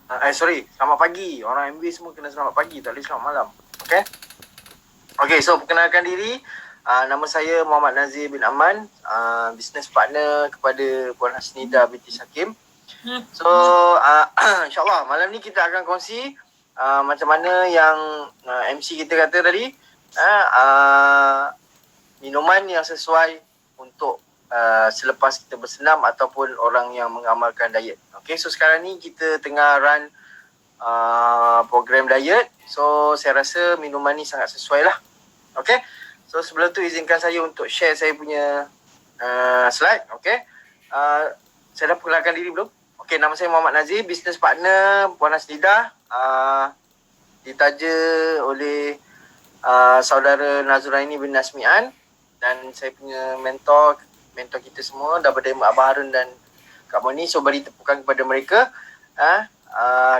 Selamat pagi. Orang MB semua kena selamat pagi, tak boleh selamat malam. Okay? Okay, so perkenalkan diri. Nama saya Muhammad Nazir bin Aman, business partner kepada Puan Hasnida binti Syakim. So, insyaAllah malam ni kita akan kongsi macam mana yang MC kita kata tadi, minuman yang sesuai untuk selepas kita bersenam ataupun orang yang mengamalkan diet. Okay, so sekarang ni kita tengah run program diet. So saya rasa minuman ni sangat sesuai lah. Okay, so sebelum tu izinkan saya untuk share saya punya slide. Okay, saya dah perkenalkan diri belum? Okay, nama saya Muhammad Nazir, business partner Puan Hasnida, ditaja oleh saudara Nazuraini bin Nasmian, dan saya punya mentor kita semua daripada Abah Harun dan Kak Moni. So beri tepukan kepada mereka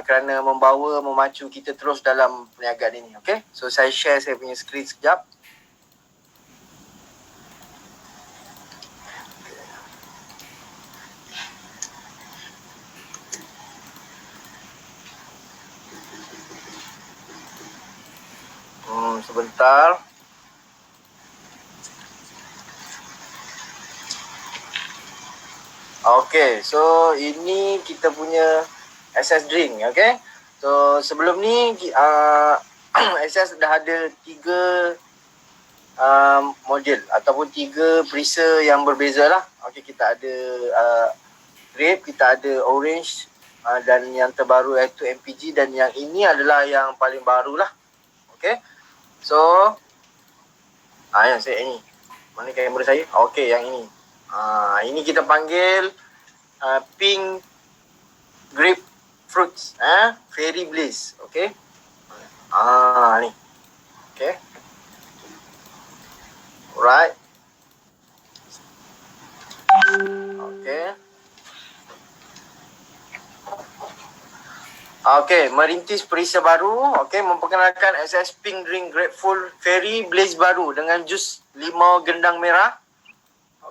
kerana memacu kita terus dalam perniagaan ini. Okay, so saya share saya punya skrin sekejap. Sebentar. Okay, so ini kita punya SS drink. Okay, so sebelum ni SS dah ada 3 model ataupun 3 perisa yang berbeza lah. Okay, kita ada grape, kita ada orange, dan yang terbaru iaitu MPG, dan yang ini adalah yang paling baru lah. Okay, so yang saya ini, mana kamera saya? Okay, yang ini. Ini kita panggil pink grape fruits, Fairy Bliss. Okay, ni. Okay, alright. Okay. Okay, merintis perisa baru. Okay, memperkenalkan SS Pink Drink Grapefruit Fairy Blaze baru dengan jus limau gendang merah.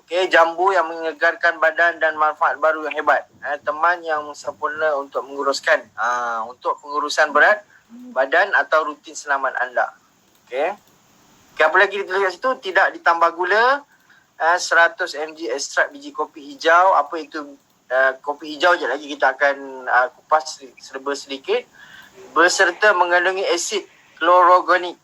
Okay, jambu yang menyegarkan badan dan manfaat baru yang hebat. Teman yang sempurna untuk menguruskan untuk pengurusan berat badan atau rutin senaman anda. Okay. Okay, apa lagi ditulis kat situ? Tidak ditambah gula. 100 mg ekstrak biji kopi hijau. Apa itu kopi hijau je lagi kita akan kupas serba sedikit. Berserta mengandungi asid klorogenik,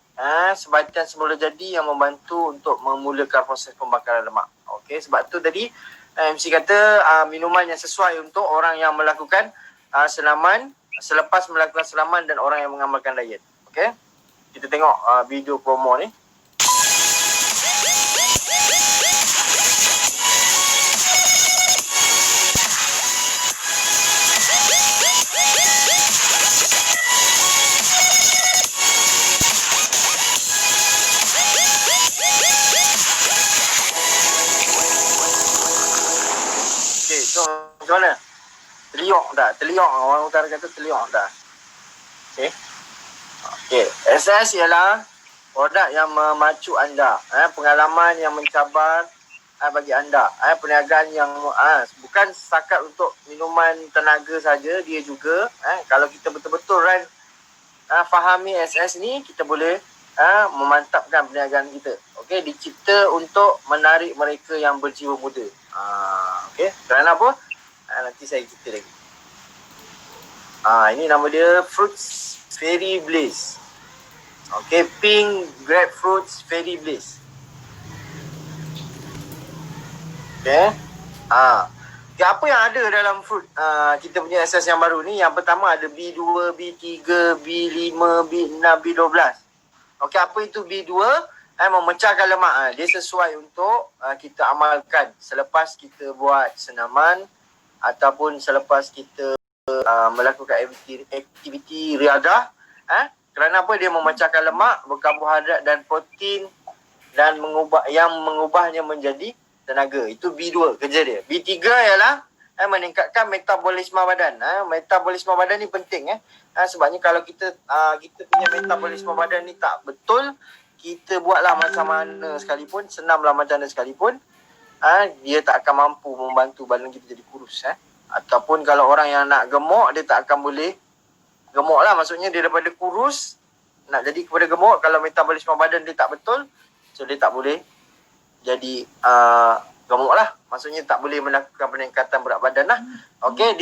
sebatian semula jadi yang membantu untuk memulakan proses pembakaran lemak. Okey, sebab tu tadi MC kata minuman yang sesuai untuk orang yang melakukan senaman, selepas melakukan senaman dan orang yang mengamalkan diet. Okey, kita tengok video promo ni. Macam mana? Terliok tak? Terliok. Orang utara kata terliok tak? Okay. Okay. SS ialah produk yang memacu anda. Pengalaman yang mencabar bagi anda. Perniagaan yang bukan setakat untuk minuman tenaga saja. Dia juga kalau kita betul-betul fahami SS ni, kita boleh memantapkan perniagaan kita. Okay. Dicipta untuk menarik mereka yang berjiwa muda. Okay. Kerana apa? Nanti saya cerita lagi. Ini nama dia Fruits Fairy Bliss. Okay, pink grapefruits Fairy Bliss. Okay. Okay, apa yang ada dalam fruit kita punya SS yang baru ni? Yang pertama ada B2, B3, B5, B6, B12. Okay, apa itu B2? Memecahkan lemak. Dia sesuai untuk kita amalkan selepas kita buat senaman ataupun selepas kita melakukan aktiviti riadah. Kerana apa? Dia memecahkan lemak, berkarbohidrat dan protein, dan mengubahnya menjadi tenaga. Itu B2 kerja dia. B3 ialah meningkatkan metabolisme badan. Metabolisme badan ni penting. Sebabnya kalau kita punya metabolisme badan ni tak betul, kita buatlah macam mana sekalipun, senamlah macam mana sekalipun, dia tak akan mampu membantu badan kita jadi kurus. Ataupun kalau orang yang nak gemuk, dia tak akan boleh gemuk lah. Maksudnya dia daripada kurus nak jadi kepada gemuk. Kalau metabolisme badan dia tak betul, so dia tak boleh jadi gemuk lah. Maksudnya tak boleh melakukan peningkatan berat badan lah. Okey,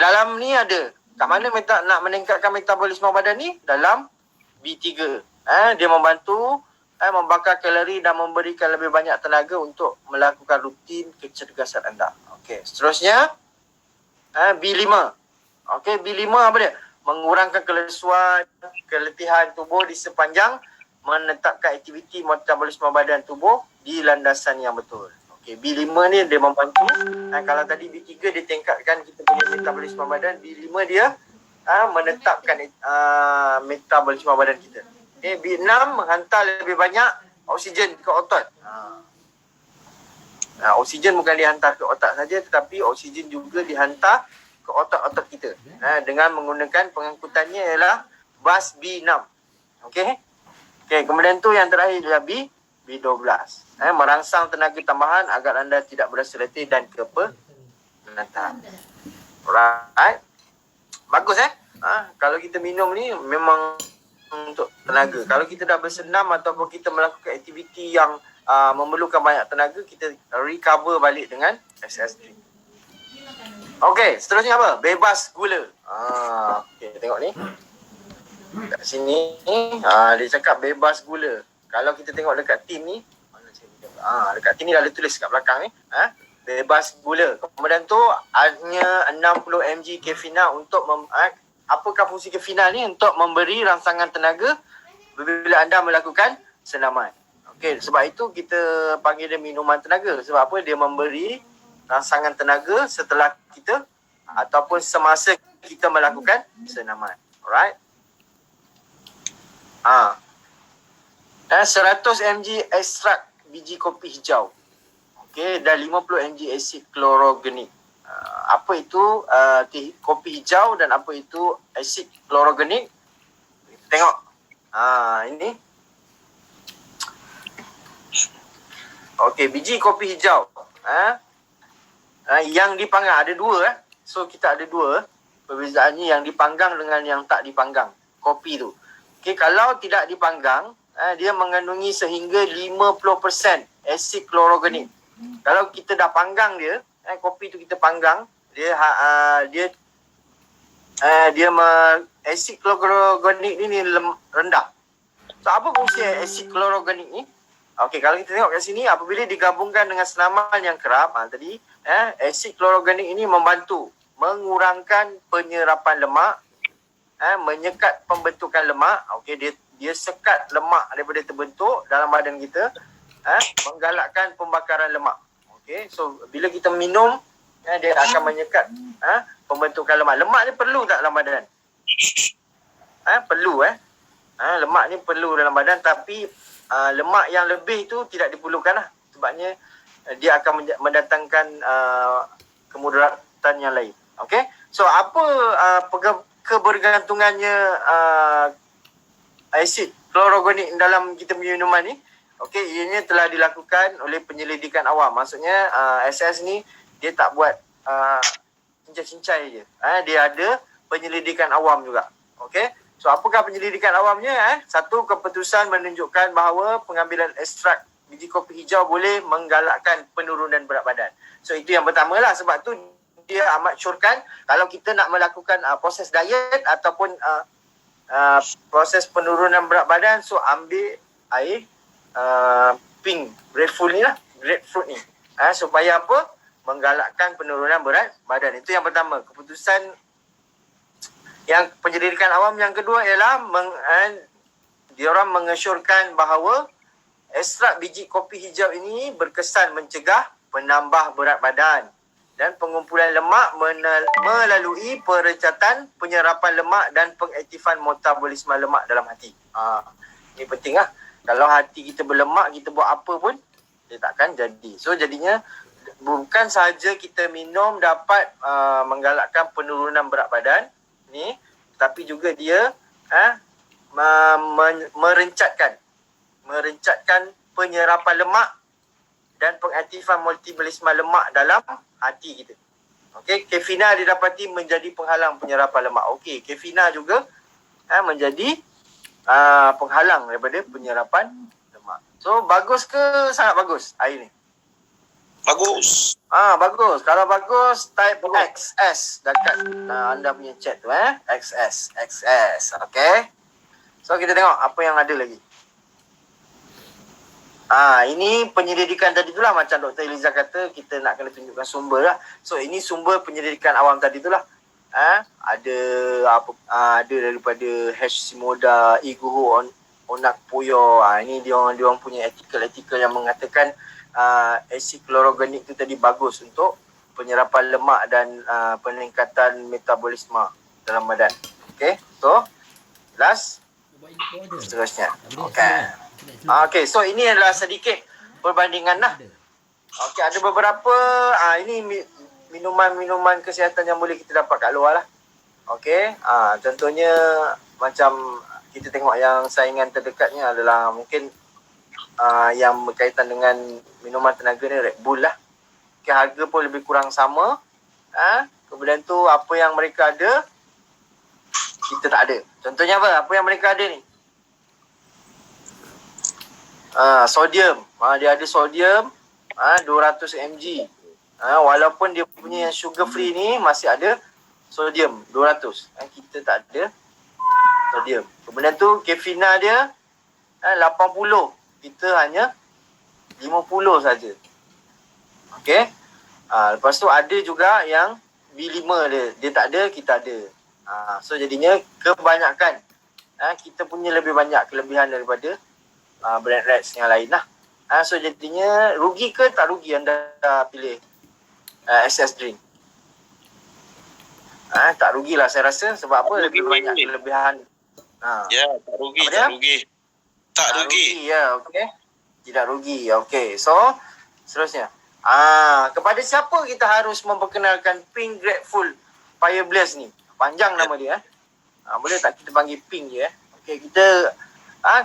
dalam ni ada. Kat mana nak meningkatkan metabolisme badan ni? Dalam B3. Dia membantu membakar kalori dan memberikan lebih banyak tenaga untuk melakukan rutin kecergasan anda. Okey, seterusnya B5. Okey, B5 apa dia? Mengurangkan kelesuan, keletihan tubuh di sepanjang menetapkan aktiviti metabolisme badan tubuh di landasan yang betul. Okey, B5 ni dia membantu. Kalau tadi B3 dia tingkatkan kita punya metabolisme badan, B5 dia menetapkan metabolisme badan kita. Okay, B6 menghantar lebih banyak oksigen ke otot. Oksigen bukan dihantar ke otak saja, tetapi oksigen juga dihantar ke otot-otot kita. Dengan menggunakan pengangkutannya ialah bas B6. Okey. Okey, kemudian tu yang terakhir ialah B12. Merangsang tenaga tambahan agar anda tidak berasa letih dan kepenatan. Alright. Bagus kalau kita minum ni memang untuk tenaga. Kalau kita dah bersenam ataupun kita melakukan aktiviti yang memerlukan banyak tenaga, kita recover balik dengan SS drink. Okey, seterusnya apa? Bebas gula. Okey, tengok ni. Kat sini dia cakap bebas gula. Kalau kita tengok dekat tin ni, dekat tin ni dah ada tulis kat belakang ni, bebas gula. Kemudian tu hanya 60 mg kefina untuk apakah fungsi kefina ni? Untuk memberi rangsangan tenaga bila anda melakukan senaman. Okey, sebab itu kita panggil dia minuman tenaga. Sebab apa? Dia memberi rangsangan tenaga setelah kita ataupun semasa kita melakukan senaman. Alright? 100 mg ekstrak biji kopi hijau. Okey, dan 50 mg asid klorogenik. Apa itu kopi hijau dan apa itu asid klorogenik? Tengok. Ini. Okey, biji kopi hijau. Yang dipanggang ada dua. So kita ada dua. Perbezaannya yang dipanggang dengan yang tak dipanggang. Kopi tu. Okey, kalau tidak dipanggang, dia mengandungi sehingga 50% asid klorogenik. Kalau kita dah panggang dia, kopi tu kita panggang, dia asid klorogenik ni rendah. So apa fungsi asid klorogenik ni? Okey, kalau kita tengok kat sini, apabila digabungkan dengan senaman yang kerap tadi, asid klorogenik ini membantu mengurangkan penyerapan lemak, menyekat pembentukan lemak. Okey, dia sekat lemak daripada terbentuk dalam badan kita, menggalakkan pembakaran lemak. Okay, so bila kita minum, dia akan menyekat pembentukan lemak. Lemak ni perlu tak dalam badan? Perlu. Lemak ni perlu dalam badan, tapi lemak yang lebih tu tidak diperlukan lah. Sebabnya dia akan mendatangkan kemudaratan yang lain. Okay, so apa kebergantungannya asid klorogenik dalam kita minuman ni? Okey, ianya telah dilakukan oleh penyelidikan awam. Maksudnya SS ni dia tak buat cincai-cincai je. Dia ada penyelidikan awam juga. Okey. So apakah penyelidikan awamnya? Satu, keputusan menunjukkan bahawa pengambilan ekstrak biji kopi hijau boleh menggalakkan penurunan berat badan. So itu yang pertama lah. Sebab tu dia amat syorkan kalau kita nak melakukan proses diet ataupun proses penurunan berat badan, so ambil air pink grapefruit ni lah, grapefruit ni, supaya apa? Menggalakkan penurunan berat badan. Itu yang pertama, keputusan yang penyelidikan awam. Yang kedua ialah diorang mengesyorkan bahawa ekstrak biji kopi hijau ini berkesan mencegah penambah berat badan dan pengumpulan lemak melalui perencatan penyerapan lemak dan pengaktifan metabolisme lemak dalam hati. Ini penting lah. Kalau hati kita berlemak, kita buat apa pun, dia takkan jadi. So jadinya, bukan sahaja kita minum dapat menggalakkan penurunan berat badan ni, tapi juga dia merencatkan penyerapan lemak dan pengaktifan metabolisme lemak dalam hati kita. Okey, kefina didapati menjadi penghalang penyerapan lemak. Okey, kefina juga menjadi penghalang daripada penyerapan lemak. So bagus ke sangat bagus air ni? Bagus. Bagus. Kalau bagus, type XS dekat anda punya chat tu XS. Okay. So kita tengok apa yang ada lagi. Ini penyelidikan tadi tu lah, macam Dr. Eliza kata, kita nak kena tunjukkan sumber lah. So ini sumber penyelidikan awam tadi tu lah. Ada ada daripada Hashimoda, Iguro, Onakpoyo. Ini dia orang punya artikel yang mengatakan asid klorogenik tu tadi bagus untuk penyerapan lemak dan peningkatan metabolisme dalam badan. Okay, so last seterusnya. Okay, so ini adalah sedikit perbandingan lah. Okay, ada beberapa ini minuman-minuman kesihatan yang boleh kita dapat kat luar lah. Okay, contohnya macam kita tengok yang saingan terdekatnya adalah mungkin yang berkaitan dengan minuman tenaga ni Red Bull lah. Okay, harga pun lebih kurang sama. Kemudian tu apa yang mereka ada, kita tak ada. Contohnya apa? Apa yang mereka ada ni? Sodium. Dia ada sodium 200 mg. Walaupun dia punya yang sugar free ni masih ada sodium 200. Kita tak ada sodium. Kemudian tu kefina dia 80. Kita hanya 50 saja. Okey. Lepas tu ada juga yang B5 dia tak ada, kita ada. So jadinya kebanyakan kita punya lebih banyak kelebihan daripada brand Reds yang lain lah. So jadinya rugi ke tak rugi anda pilih SS Drink? Tak rugilah saya rasa. Sebab apa? Lebih banyak kelebihan. Ya, tak rugi, tak rugi. Tak rugi. Ya, okey. Tidak rugi. Okey. So, seterusnya. Kepada siapa kita harus memperkenalkan Pink Grateful Fire Blaze ni? Panjang nama dia. Boleh tak kita panggil Pink je? Okey, kita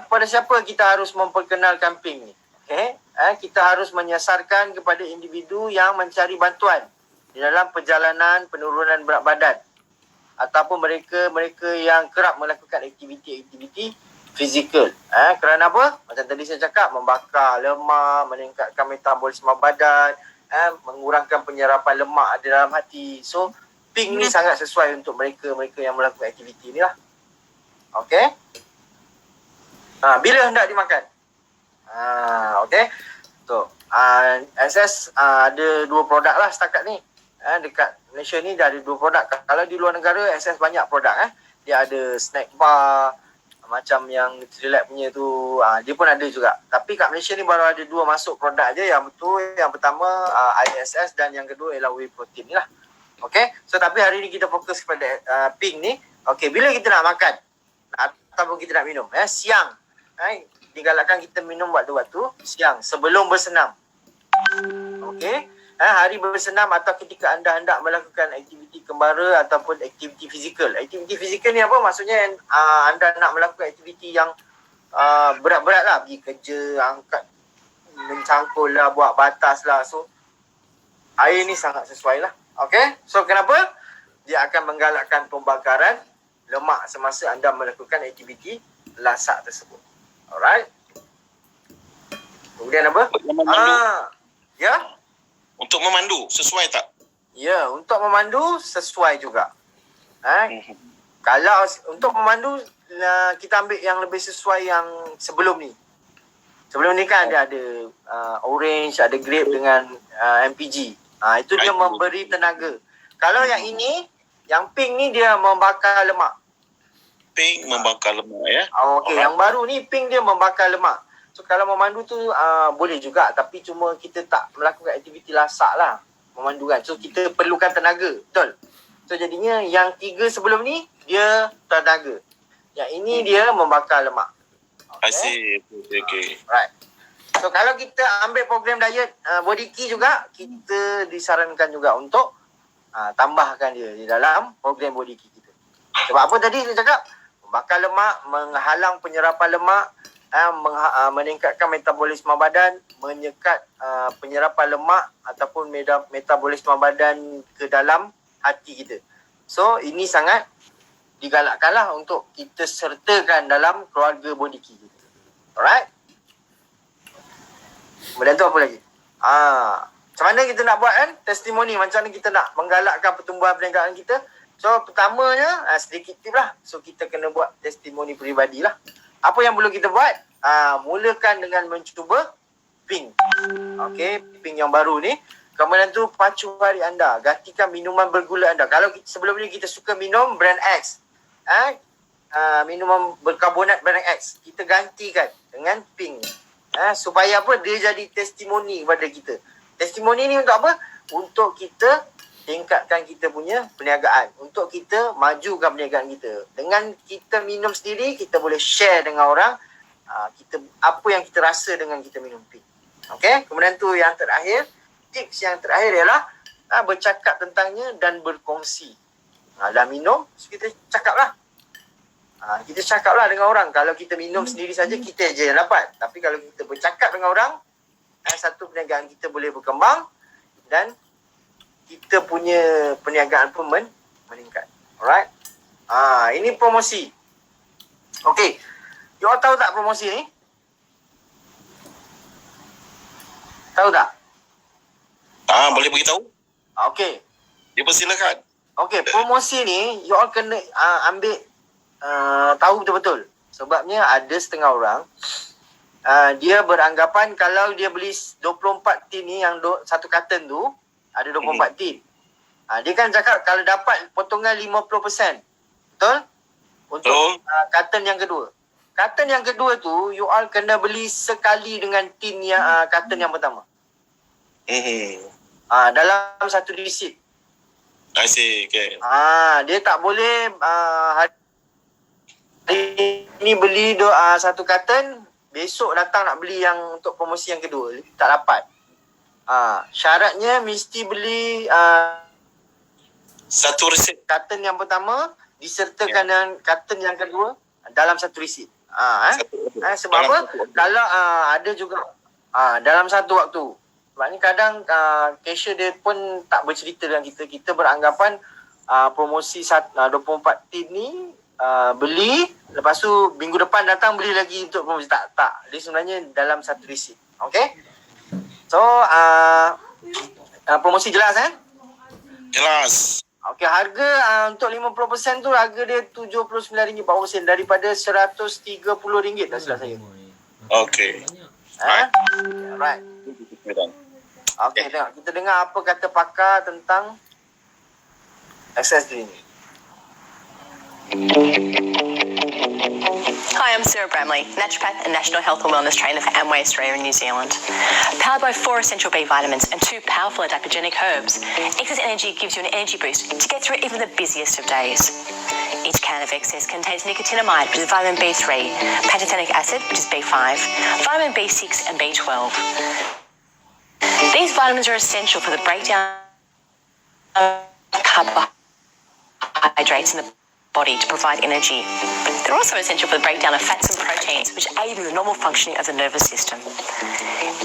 kepada siapa kita harus memperkenalkan Pink ni? Okey. Kita harus menyasarkan kepada individu yang mencari bantuan di dalam perjalanan penurunan berat badan ataupun mereka yang kerap melakukan aktiviti-aktiviti fizikal. Kerana apa? Macam tadi saya cakap, membakar lemak, meningkatkan metabolisme badan, mengurangkan penyerapan lemak di dalam hati. So, Pink ni sangat sesuai untuk mereka yang melakukan aktiviti ni lah. Okey? Bila hendak dimakan? Okey. So, SS ada 2 produk lah setakat ni. Dekat Malaysia ni dah ada 2 produk. Kalau di luar negara, SS banyak produk. Dia ada snack bar, macam yang Nutrilite punya tu, dia pun ada juga. Tapi kat Malaysia ni baru ada 2 masuk produk je. Yang betul, yang pertama ISS dan yang kedua ialah whey protein ni lah. Okay, so tapi hari ni kita fokus kepada Pink ni. Okay, bila kita nak makan ataupun kita nak minum, siang, digalakkan kita minum waktu-waktu siang sebelum bersenam. Okay, hari bersenam atau ketika anda hendak melakukan aktiviti kembara ataupun aktiviti fizikal. Aktiviti fizikal ni apa? Maksudnya anda nak melakukan aktiviti yang berat-berat lah. Pergi kerja, angkat, mencangkul lah, buat batas lah. So, air ni sangat sesuai lah. Okay, so kenapa? Dia akan menggalakkan pembakaran lemak semasa anda melakukan aktiviti lasak tersebut. Alright. Kemudian apa? Ya? Untuk memandu, sesuai tak? Ya, untuk memandu sesuai juga. Kalau untuk memandu, kita ambil yang lebih sesuai yang sebelum ni. Sebelum ni kan dia ada orange, ada grape dengan MPG. Itu dia memberi tenaga. Kalau yang ini, yang pink ni dia membakar lemak. Pink membakar lemak ya. Okey, yang baru ni pink dia membakar lemak. So kalau memandu tu boleh juga, tapi cuma kita tak melakukan aktiviti lasak lah memandu kan. So kita perlukan tenaga, betul. So jadinya yang 3 sebelum ni dia tenaga. Yang ini dia membakar lemak. Okay. Okay. Right. So kalau kita ambil program diet Body Key juga, kita disarankan juga untuk tambahkan dia di dalam program Body Key kita. Sebab apa tadi saya cakap? Membakar lemak, menghalang penyerapan lemak, meningkatkan metabolisme badan, menyekat penyerapan lemak ataupun metabolisme badan ke dalam hati kita. So ini sangat digalakkanlah untuk kita sertakan dalam keluarga body key kita. Alright? Kemudian tu apa lagi? Macam mana kita nak buat kan? Testimoni, macam mana kita nak menggalakkan pertumbuhan perniagaan kita. So pertamanya, sedikit tip lah. So kita kena buat testimoni peribadi lah. Apa yang perlu kita buat? Mulakan dengan mencuba pink. Okay, pink yang baru ni. Kemudian tu pacu hari anda. Gantikan minuman bergula anda. Kalau sebelum ni kita suka minum brand X. Minuman berkarbonat brand X. Kita gantikan dengan pink. Supaya apa? Dia jadi testimoni kepada kita. Testimoni ni untuk apa? Untuk kita tingkatkan kita punya perniagaan. Untuk kita majukan perniagaan kita. Dengan kita minum sendiri, kita boleh share dengan orang apa yang kita rasa dengan kita minum pink. Okay? Kemudian tu yang terakhir, tips yang terakhir ialah bercakap tentangnya dan berkongsi. Dah minum, so kita cakap lah. Kita cakap lah dengan orang. Kalau kita minum sendiri saja, kita je yang dapat. Tapi kalau kita bercakap dengan orang, satu perniagaan kita boleh berkembang dan kita punya perniagaan pun meningkat. Alright? Ini promosi. Okay. You all tahu tak promosi ni? Tahu tak? Boleh beritahu? Okay. Dipersilakan. Okay, promosi ni you all kena ambil tahu betul-betul. Sebabnya ada setengah orang dia beranggapan kalau dia beli 24 tin ni yang satu carton tu ada 24 tin. Dia kan cakap kalau dapat potongan 50%. Betul? Untuk carton yang kedua. Carton yang kedua tu you all kena beli sekali dengan tin yang carton yang pertama. Dalam satu receipt. I see, okay. Dia tak boleh hari ni beli satu carton, besok datang nak beli yang untuk promosi yang kedua. Tak dapat. Syaratnya mesti beli satu resit. carton yang pertama disertakan dengan carton yang kedua dalam satu receipt. Sebab apa? Kalau ada juga dalam satu waktu. Sebab ni kadang cashier dia pun tak bercerita dengan kita. Kita beranggapan promosi 24 tin ni beli, lepas tu minggu depan datang beli lagi untuk promosi. Tak. Dia sebenarnya dalam satu receipt. Okay? So, promosi jelas Jelas. Okay, harga untuk 50% tu harga dia RM79.40 daripada RM130 tak silap saya. Okay. Right. Okay, tengok. Kita dengar apa kata pakar tentang access drink ni. Hi, I'm Sarah Bramley, naturopath and National Health and Wellness Trainer for Amway Australia and New Zealand. Powered by 4 essential B vitamins and 2 powerful adaptogenic herbs, Excess Energy gives you an energy boost to get through even the busiest of days. Each can of Excess contains nicotinamide, which is vitamin B3, pantothenic acid, which is B5, vitamin B6 and B12. These vitamins are essential for the breakdown of carbohydrates in the body to provide energy. They're also essential for the breakdown of fats and proteins, which aid in the normal functioning of the nervous system.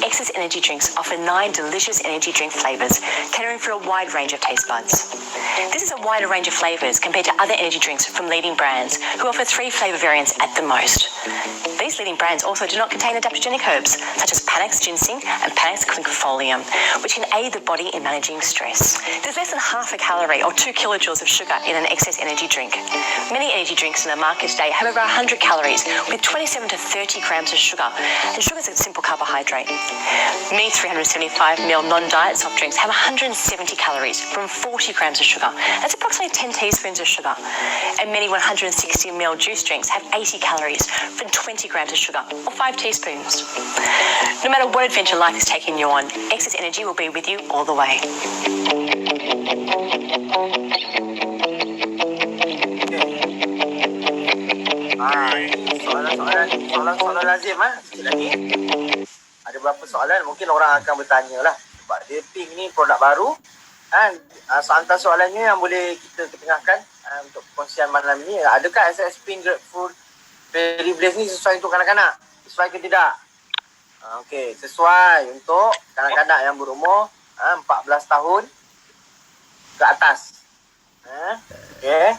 Excess Energy drinks offer 9 delicious energy drink flavours, catering for a wide range of taste buds. This is a wider range of flavours compared to other energy drinks from leading brands, who offer 3 flavour variants at the most. These leading brands also do not contain adaptogenic herbs, such as Panax ginseng and Panax quinquefolium, which can aid the body in managing stress. There's less than half a calorie or 2 kilojoules of sugar in an Excess Energy drink. Many energy drinks in the market today have over 100 calories with 27 to 30 grams of sugar, and sugar is a simple carbohydrate. Many 375ml non-diet soft drinks have 170 calories from 40 grams of sugar. That's approximately 10 teaspoons of sugar. And many 160ml juice drinks have 80 calories from 20 grams of sugar, or 5 teaspoons. No matter what adventure life is taking you on, Excess Energy will be with you all the way. Soalan lazim sikit lagi. Ada beberapa soalan mungkin orang akan bertanya lah. Sebab dia pink ni produk baru. Antara soalannya yang boleh kita ketengahkan untuk perkongsian malam ni, adakah SS Pink Grapefruit Fairy Blaze ni sesuai untuk kanak-kanak? Sesuai ke tidak? Okey, sesuai untuk kanak-kanak yang berumur 14 tahun ke atas. Okey.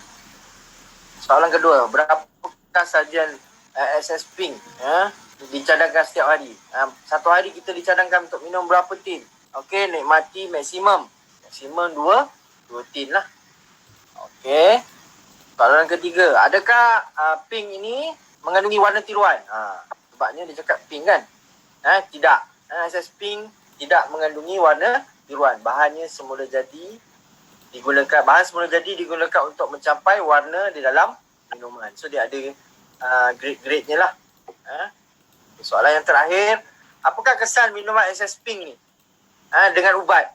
Soalan kedua, berapakah sahaja SS Pink dicadangkan setiap hari? Satu hari kita dicadangkan untuk minum berapa tin? Okey, nikmati maksimum. Maksimum 2 tin lah. Okey. Soalan ketiga, adakah pink ini mengandungi warna tiruan? Sebabnya dia cakap pink kan? Tidak. SS Pink tidak mengandungi warna tiruan. Bahan semula jadi digunakan untuk mencapai warna di dalam minuman. So dia ada grade-grade-nya lah. Soalan yang terakhir, apakah kesan minuman SS Pink ni dengan ubat?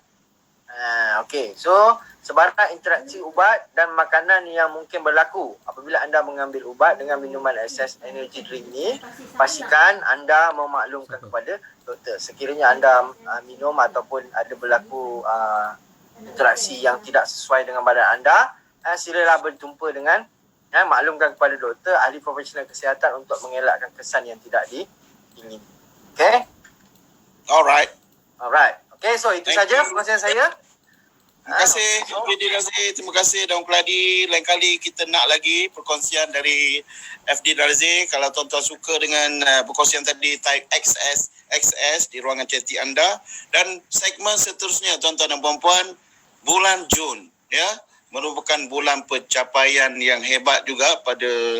Okey, so sebarang interaksi ubat dan makanan yang mungkin berlaku apabila anda mengambil ubat dengan minuman SS Energy Drink ni, pastikan anda memaklumkan kepada doktor. Sekiranya anda minum ataupun ada berlaku interaksi yang tidak sesuai dengan badan anda, silalah berjumpa dengan maklumkan kepada doktor, ahli profesional kesihatan untuk mengelakkan kesan yang tidak diingin. Okay? Alright. Okay, so itu saja perkongsian saya. Terima kasih FD Razif, terima kasih Daun Keladi. Lain kali kita nak lagi perkongsian dari FD Razif. Kalau tuan-tuan suka dengan perkongsian tadi, type XS di ruangan chatting anda. Dan segmen seterusnya tuan-tuan dan puan-puan, bulan Jun merupakan bulan pencapaian yang hebat juga pada